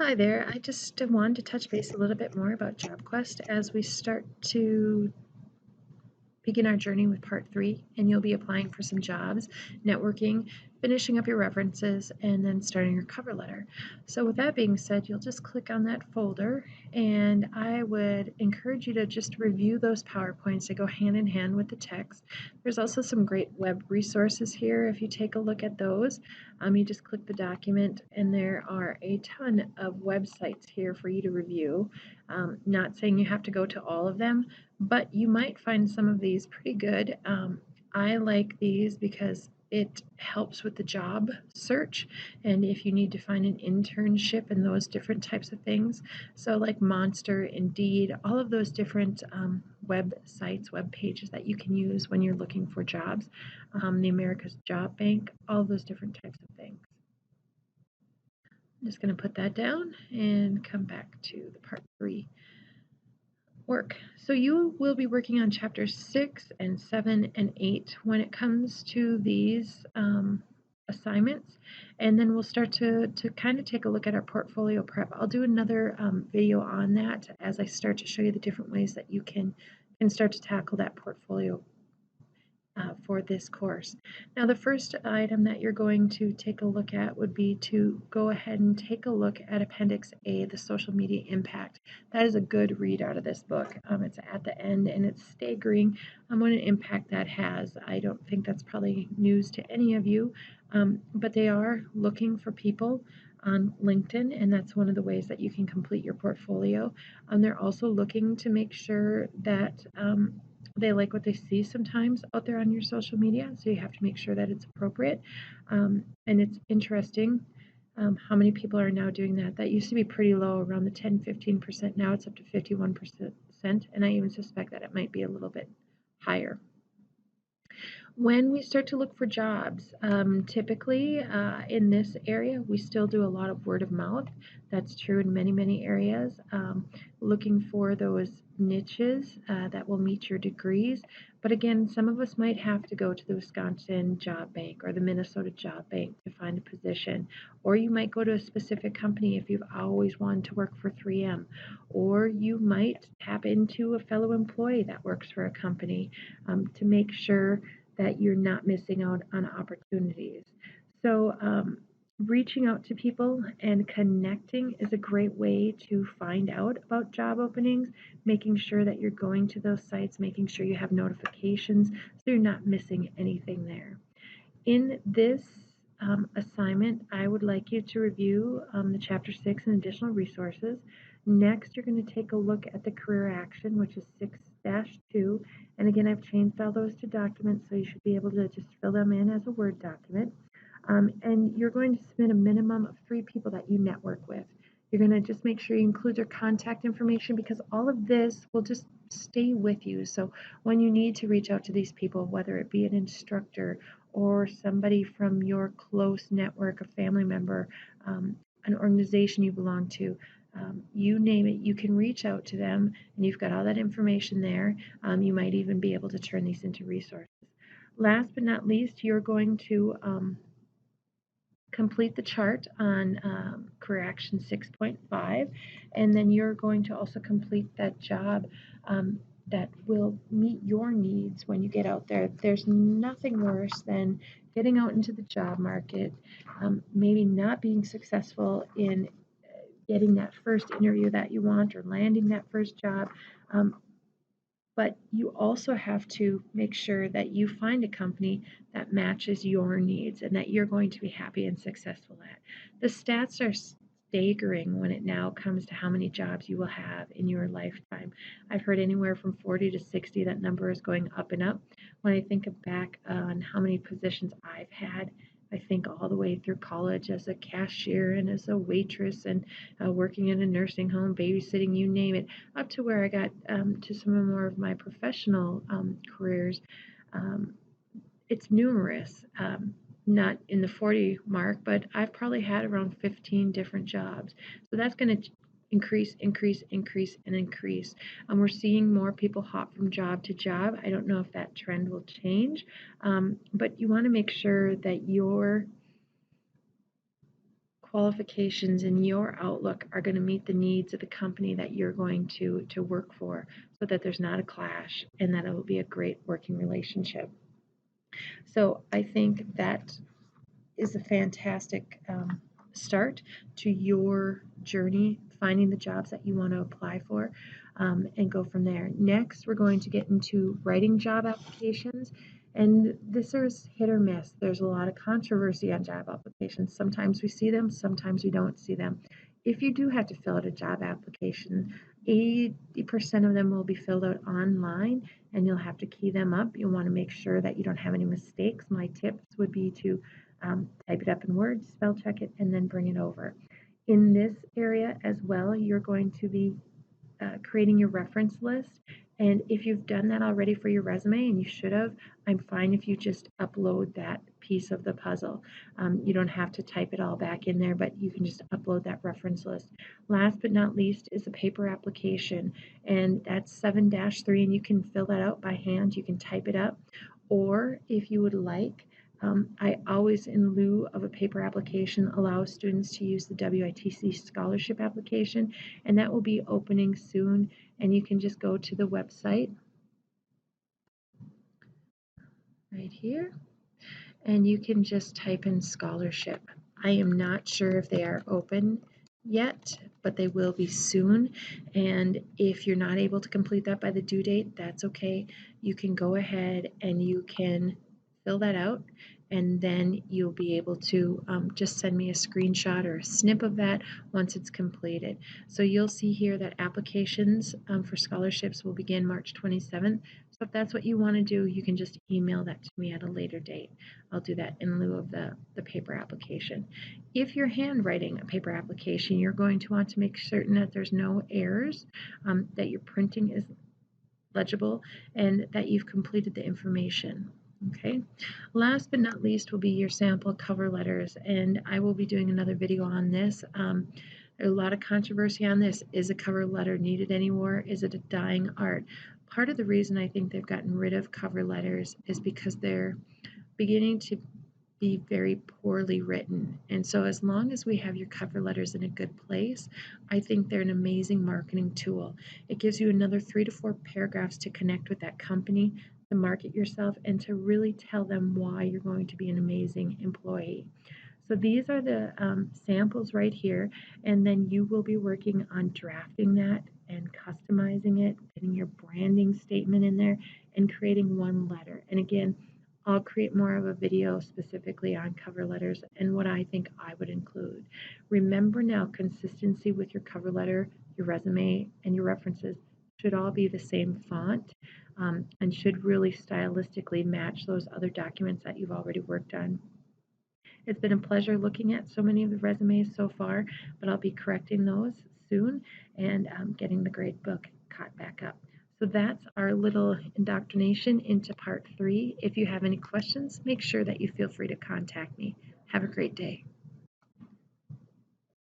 Hi there. I just wanted to touch base a little bit more about JobQuest as we start to begin our journey with part 3, and you'll be applying for some jobs, networking, finishing up your references, and then starting your cover letter. So with that being said, you'll just click on that folder, and I would encourage you to just review those PowerPoints that go hand in hand with the text. There's also some great web resources here. If you take a look at those, you just click the document, and there are a ton of websites here for you to review. Not saying you have to go to all of them, but you might find some of these pretty good. I like these because it helps with the job search and if you need to find an internship and those different types of things. So like Monster, Indeed, all of those different websites, web pages that you can use when you're looking for jobs. The America's Job Bank, all those different types of things. I'm just going to put that down and come back to the part 3 work. So you will be working on chapters 6 and 7 and 8 when it comes to these assignments, and then we'll start to kind of take a look at our portfolio prep. I'll do another video on that as I start to show you the different ways that you can start to tackle that portfolio for this course. Now, the first item that you're going to take a look at would be to go ahead and take a look at Appendix A, the social media impact. That is a good read out of this book. It's at the end and it's staggering what an impact that has. I don't think that's probably news to any of you, but they are looking for people on LinkedIn, and that's one of the ways that you can complete your portfolio. They're also looking to make sure that they like what they see sometimes out there on your social media, so you have to make sure that it's appropriate. And it's interesting how many people are now doing that. That used to be pretty low, around the 10-15%. Now it's up to 51%, and I even suspect that it might be a little bit higher. When we start to look for jobs, typically in this area, we still do a lot of word of mouth. That's true in many, many areas. Looking for those niches that will meet your degrees. But again, some of us might have to go to the Wisconsin Job Bank or the Minnesota Job Bank to find a position. Or you might go to a specific company if you've always wanted to work for 3M. Or you might tap into a fellow employee that works for a company to make sure that you're not missing out on opportunities. So, reaching out to people and connecting is a great way to find out about job openings, making sure that you're going to those sites, making sure you have notifications so you're not missing anything there. In this assignment, I would like you to review the Chapter 6 and additional resources. Next, you're going to take a look at the career action, which is 6-2. And again, I've changed all those to documents, so you should be able to just fill them in as a Word document. And you're going to submit a minimum of 3 people that you network with. You're going to just make sure you include their contact information because all of this will just stay with you. So when you need to reach out to these people, whether it be an instructor or somebody from your close network, a family member, an organization you belong to, you name it, you can reach out to them and you've got all that information there. You might even be able to turn these into resources. Last but not least, you're going to complete the chart on Career Action 6.5, and then you're going to also complete that job that will meet your needs when you get out there. There's nothing worse than getting out into the job market, maybe not being successful in getting that first interview that you want or landing that first job. But you also have to make sure that you find a company that matches your needs and that you're going to be happy and successful at. The stats are staggering when it now comes to how many jobs you will have in your lifetime. I've heard anywhere from 40 to 60. That number is going up and up. When I think back on how many positions I've had, I think all the way through college as a cashier and as a waitress and working in a nursing home, babysitting, you name it, up to where I got to some of more of my professional careers. Um, it's numerous, not in the 40 mark, but I've probably had around 15 different jobs. So that's going to increase, increase, increase, and increase. We're seeing more people hop from job to job. I don't know if that trend will change, but you want to make sure that you're qualifications and your outlook are going to meet the needs of the company that you're going to work for, so that there's not a clash and that it will be a great working relationship. So I think that is a fantastic start to your journey, finding the jobs that you want to apply for, and go from there. Next, we're going to get into writing job applications. And this is hit or miss. There's a lot of controversy on job applications. Sometimes we see them, sometimes we don't see them. If you do have to fill out a job application, 80% of them will be filled out online, and you'll have to key them up. You'll want to make sure that you don't have any mistakes. My tips would be to type it up in Word, spell check it, and then bring it over. In this area as well, you're going to be creating your reference list. And if you've done that already for your resume, and you should have, I'm fine if you just upload that piece of the puzzle. You don't have to type it all back in there, but you can just upload that reference list. Last but not least is a paper application, and that's 7-3, and you can fill that out by hand. You can type it up, or if you would like, I always, in lieu of a paper application, allow students to use the WITC scholarship application, and that will be opening soon. And you can just go to the website right here, and you can just type in scholarship. I am not sure if they are open yet, but they will be soon. And if you're not able to complete that by the due date, that's okay. You can go ahead and you can fill that out, and then you'll be able to just send me a screenshot or a snip of that once it's completed. So you'll see here that applications for scholarships will begin March 27th. So if that's what you want to do, you can just email that to me at a later date. I'll do that in lieu of the paper application. If you're handwriting a paper application, you're going to want to make certain that there's no errors, that your printing is legible, and that you've completed the information. Okay, last but not least will be your sample cover letters, and I will be doing another video on this. There's a lot of controversy on this. Is a cover letter needed anymore? Is it a dying art? Part of the reason I think they've gotten rid of cover letters is because they're beginning to be very poorly written. And so as long as we have your cover letters in a good place, I think they're an amazing marketing tool. It gives you another 3 to 4 paragraphs to connect with that company, to market yourself, and to really tell them why you're going to be an amazing employee. So these are the samples right here, and then you will be working on drafting that and customizing it, getting your branding statement in there, and creating one letter. And again, I'll create more of a video specifically on cover letters and what I think I would include. Remember now, consistency with your cover letter, your resume, and your references should all be the same font, and should really stylistically match those other documents that you've already worked on. It's been a pleasure looking at so many of the resumes so far, but I'll be correcting those soon and getting the grade book caught back up. So that's our little indoctrination into part 3. If you have any questions, make sure that you feel free to contact me. Have a great day.